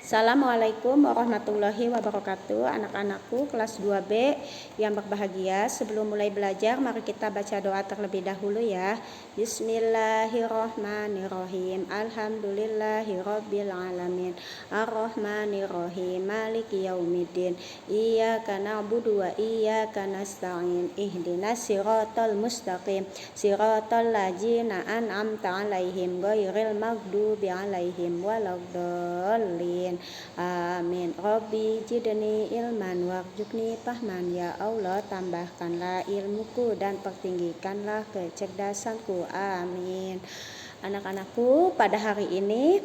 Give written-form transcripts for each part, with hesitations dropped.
Assalamualaikum warahmatullahi wabarakatuh. Anak-anakku kelas 2B yang berbahagia, sebelum mulai belajar mari kita baca doa terlebih dahulu ya. Bismillahirrahmanirrahim. Alhamdulillahirabbil alamin. Arrahmanirrahim. Maliki yaumiddin. Iyyaka na'budu wa iyyaka nasta'in. Ihdinas siratal mustaqim. Siratal ladzina an'amta 'alaihim ghairil maghdubi 'alaihim waladdallin. Amin. Rabbi jidni ilman warzuqni fahman. Ya Allah, tambahkanlah ilmuku dan pertinggikanlah kecerdasanku. Amin. Anak-anakku, pada hari ini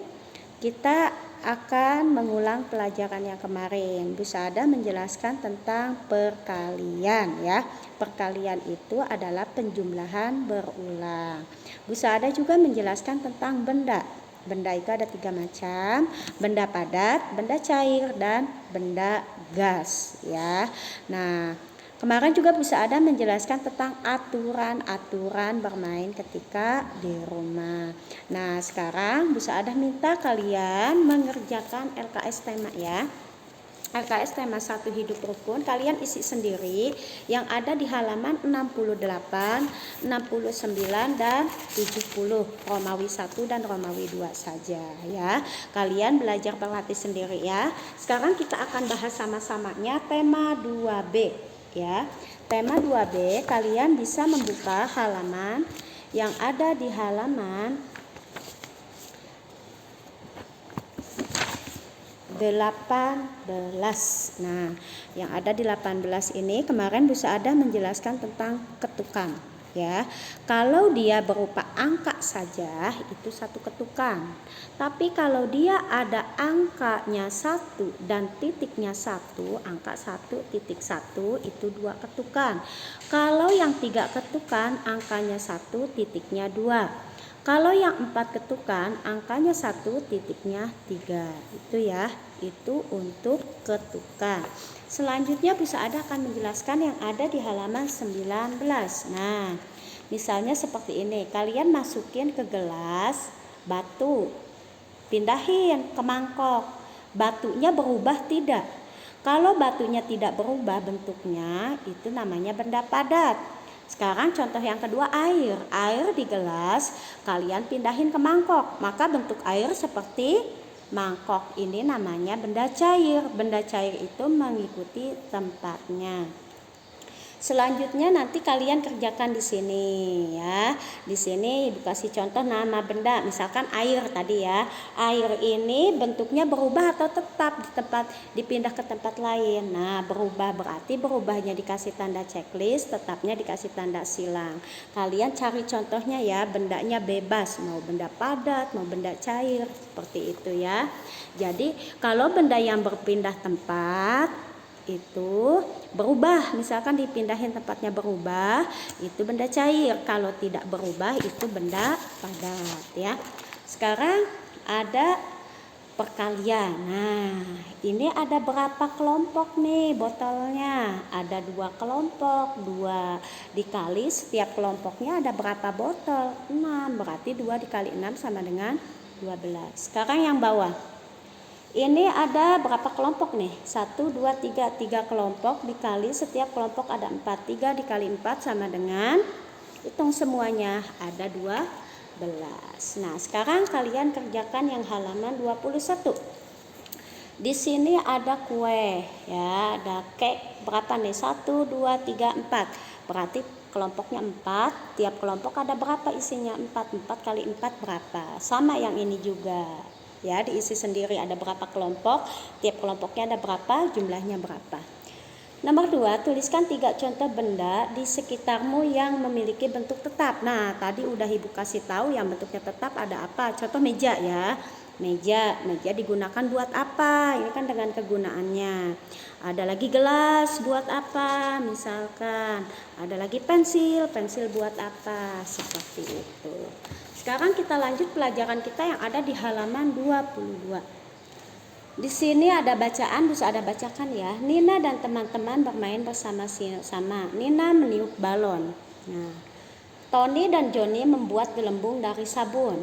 kita akan mengulang pelajaran yang kemarin. Bu Saada menjelaskan tentang perkalian ya. Perkalian itu adalah penjumlahan berulang. Bu Saada juga menjelaskan tentang benda. Benda itu ada 3 macam, benda padat, benda cair, dan benda gas ya. Nah, kemarin juga Bu Saada menjelaskan tentang aturan-aturan bermain ketika di rumah. Nah, sekarang Bu Saada minta kalian mengerjakan LKS tema ya. LKS tema 1 hidup rukun kalian isi sendiri yang ada di halaman 68, 69 dan 70, Romawi 1 dan Romawi 2 saja ya. Kalian belajar berlatih sendiri ya. Sekarang kita akan bahas sama-samanya tema 2B ya. Tema 2B kalian bisa membuka halaman yang ada di halaman 18. Nah, yang ada di 18 ini kemarin Bu Saada menjelaskan tentang ketukan ya. Kalau dia berupa angka saja itu 1 ketukan. Tapi kalau dia ada angkanya 1 dan titiknya 1, angka 1 titik 1 itu 2 ketukan. Kalau yang 3 ketukan angkanya 1 titiknya 2. Kalau yang 4 ketukan angkanya 1 titiknya 3. Itu ya, itu untuk ketukan. Selanjutnya Bu Saada akan menjelaskan yang ada di halaman 19. Nah, misalnya seperti ini. Kalian masukin ke gelas batu. Pindahin ke mangkok. Batunya berubah tidak? Kalau batunya tidak berubah bentuknya, itu namanya benda padat. Sekarang contoh yang kedua, air. Air di gelas, kalian pindahin ke mangkok. Maka bentuk air seperti mangkok. Ini namanya benda cair. Benda cair itu mengikuti tempatnya. Selanjutnya nanti kalian kerjakan di sini ya. Di sini Ibu kasih contoh nama benda, misalkan air tadi ya. Air ini bentuknya berubah atau tetap dipindah ke tempat lain. Nah, berubah berarti berubahnya dikasih tanda checklist, tetapnya dikasih tanda silang. Kalian cari contohnya ya, bendanya bebas, mau benda padat, mau benda cair, seperti itu ya. Jadi, kalau benda yang berpindah tempat itu berubah, misalkan dipindahin tempatnya berubah, itu benda cair. Kalau tidak berubah itu benda padat ya. Sekarang ada perkalian. Nah, ini ada berapa kelompok nih botolnya? Ada 2 kelompok, 2 dikali setiap kelompoknya ada berapa botol? 6, berarti 2 dikali 6 sama dengan 12. Sekarang yang bawah. Ini ada berapa kelompok nih? 1, 2, 3, 3 kelompok dikali setiap kelompok ada 4. 3 dikali 4 sama dengan, hitung semuanya, ada 12. Nah, sekarang kalian kerjakan yang halaman 21. Di sini ada kue ya, ada cake. Berapa nih? 1, 2, 3, 4. Berarti kelompoknya 4. Tiap kelompok ada berapa isinya? 4. 4 kali 4 berapa? Sama yang ini juga. Ya, diisi sendiri ada berapa kelompok, tiap kelompoknya ada berapa, jumlahnya berapa. Nomor 2, tuliskan 3 contoh benda di sekitarmu yang memiliki bentuk tetap. Nah, tadi udah Ibu kasih tahu yang bentuknya tetap ada apa. Contoh meja ya. Meja digunakan buat apa? Ini kan dengan kegunaannya. Ada lagi gelas buat apa? Misalkan. Ada lagi pensil buat apa? Seperti itu. Sekarang kita lanjut pelajaran kita yang ada di halaman 22. Di sini ada bacaan, bisa ada bacakan ya. Nina dan teman-teman bermain bersama-sama. Nina meniup balon. Nah, Tony dan Johnny membuat gelembung dari sabun.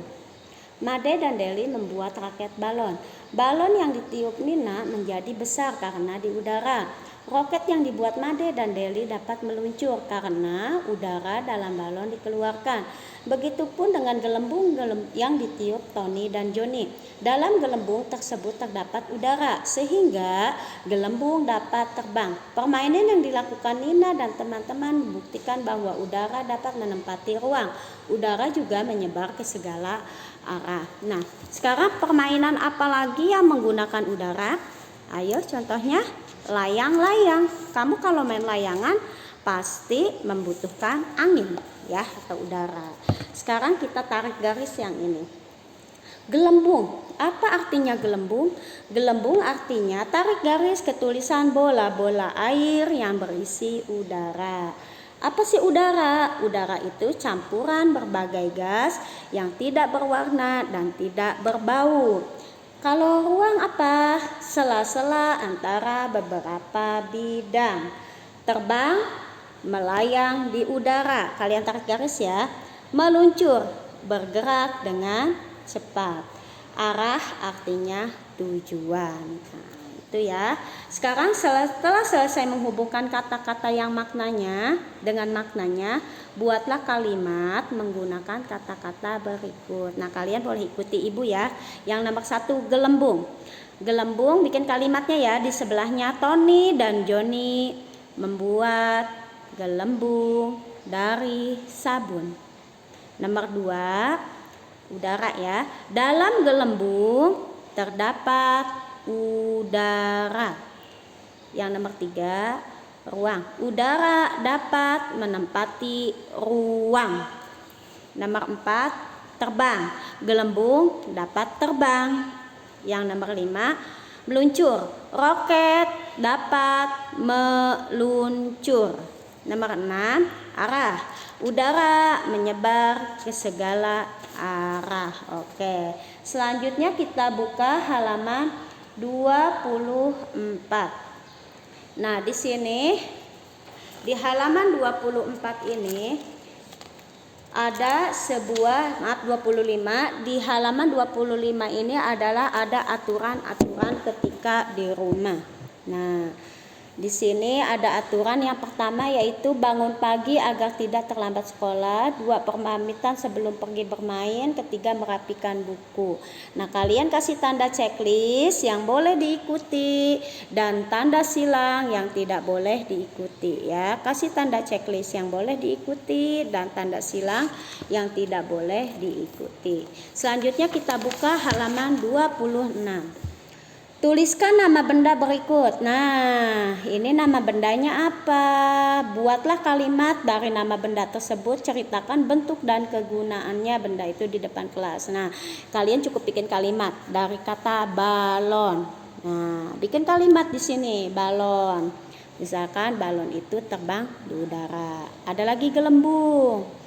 Made dan Deli membuat raket balon. Balon yang ditiup Nina menjadi besar karena di udara. Roket yang dibuat Made dan Deli dapat meluncur karena udara dalam balon dikeluarkan. Begitupun dengan gelembung yang ditiup Tony dan Johnny. Dalam gelembung tersebut terdapat udara sehingga gelembung dapat terbang. Permainan yang dilakukan Nina dan teman-teman membuktikan bahwa udara dapat menempati ruang. Udara juga menyebar ke segala arah. Nah, sekarang permainan apa lagi yang menggunakan udara? Ayo contohnya layang-layang. Kamu kalau main layangan pasti membutuhkan angin ya atau udara. Sekarang kita tarik garis yang ini. Gelembung. Apa artinya gelembung? Gelembung artinya tarik garis ke tulisan bola-bola air yang berisi udara. Apa sih udara? Udara itu campuran berbagai gas yang tidak berwarna dan tidak berbau. Kalau ruang apa? Sela-sela antara beberapa bidang. Terbang, melayang di udara. Kalian tarik garis ya. Meluncur, bergerak dengan cepat. Arah artinya tujuan. Nah, itu ya. Sekarang setelah selesai menghubungkan kata-kata yang maknanya dengan maknanya, buatlah kalimat menggunakan kata-kata berikut. Nah, kalian boleh ikuti ibu ya. Yang nomor 1, gelembung. Gelembung bikin kalimatnya ya. Di sebelahnya Tony dan Johnny membuat gelembung dari sabun. Nomor 2, udara ya. Dalam gelembung terdapat udara. Yang nomor 3, ruang. Udara dapat menempati ruang. Nomor 4, terbang. Gelembung dapat terbang. Yang nomor 5, meluncur. Roket dapat meluncur. Nomor 6, arah. Udara menyebar ke segala arah. Oke. Selanjutnya kita buka halaman 24. Nah, di sini di halaman 24 ini ada 25. Di halaman 25 ini adalah ada aturan-aturan ketika di rumah. Nah, di sini ada aturan yang pertama yaitu bangun pagi agar tidak terlambat sekolah. 2, pemamitan sebelum pergi bermain. 3, merapikan buku. Nah, kalian kasih tanda checklist yang boleh diikuti dan tanda silang yang tidak boleh diikuti ya. Kasih tanda checklist yang boleh diikuti dan tanda silang yang tidak boleh diikuti. Selanjutnya kita buka halaman 26. Tuliskan nama benda berikut. Nah, ini nama bendanya apa? Buatlah kalimat dari nama benda tersebut. Ceritakan bentuk dan kegunaannya benda itu di depan kelas. Nah, kalian cukup bikin kalimat dari kata balon. Nah, bikin kalimat di sini, balon. Misalkan balon itu terbang di udara. Ada lagi gelembung.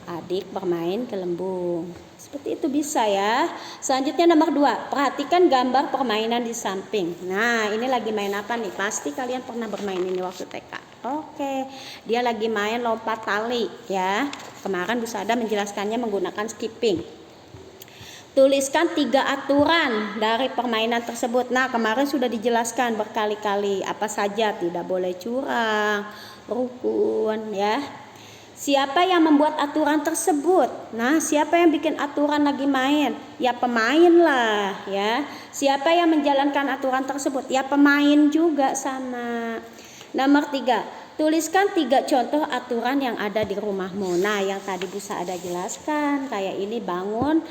Adik bermain gelembung. Seperti itu bisa ya. Selanjutnya nomor 2, perhatikan gambar permainan di samping. Nah, ini lagi main apa nih? Pasti kalian pernah bermain ini waktu TK. Oke, dia lagi main lompat tali ya. Kemarin Bu Sada menjelaskannya menggunakan skipping. Tuliskan 3 aturan dari permainan tersebut. Nah, kemarin sudah dijelaskan berkali-kali apa saja, tidak boleh curang, rukun ya. Siapa yang membuat aturan tersebut? Nah, siapa yang bikin aturan lagi main? Ya pemain lah ya. Siapa yang menjalankan aturan tersebut? Ya pemain juga sama. Nomor 3, tuliskan 3 contoh aturan yang ada di rumahmu. Nah, yang tadi Bu Sada jelaskan kayak ini, bangun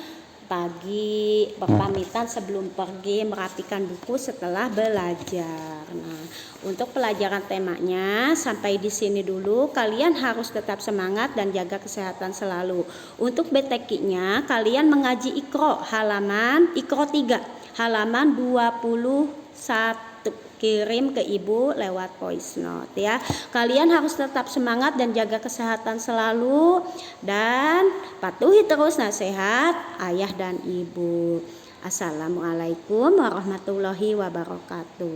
pagi, berpamitan sebelum pergi, merapikan buku setelah belajar. Nah, untuk pelajaran temanya sampai di sini dulu. Kalian harus tetap semangat dan jaga kesehatan selalu. Untuk BTK-nya kalian mengaji Iqra 3, halaman 21. Kirim ke ibu lewat voice note ya. Kalian harus tetap semangat dan jaga kesehatan selalu dan patuhi terus nasihat ayah dan ibu. Assalamualaikum warahmatullahi wabarakatuh.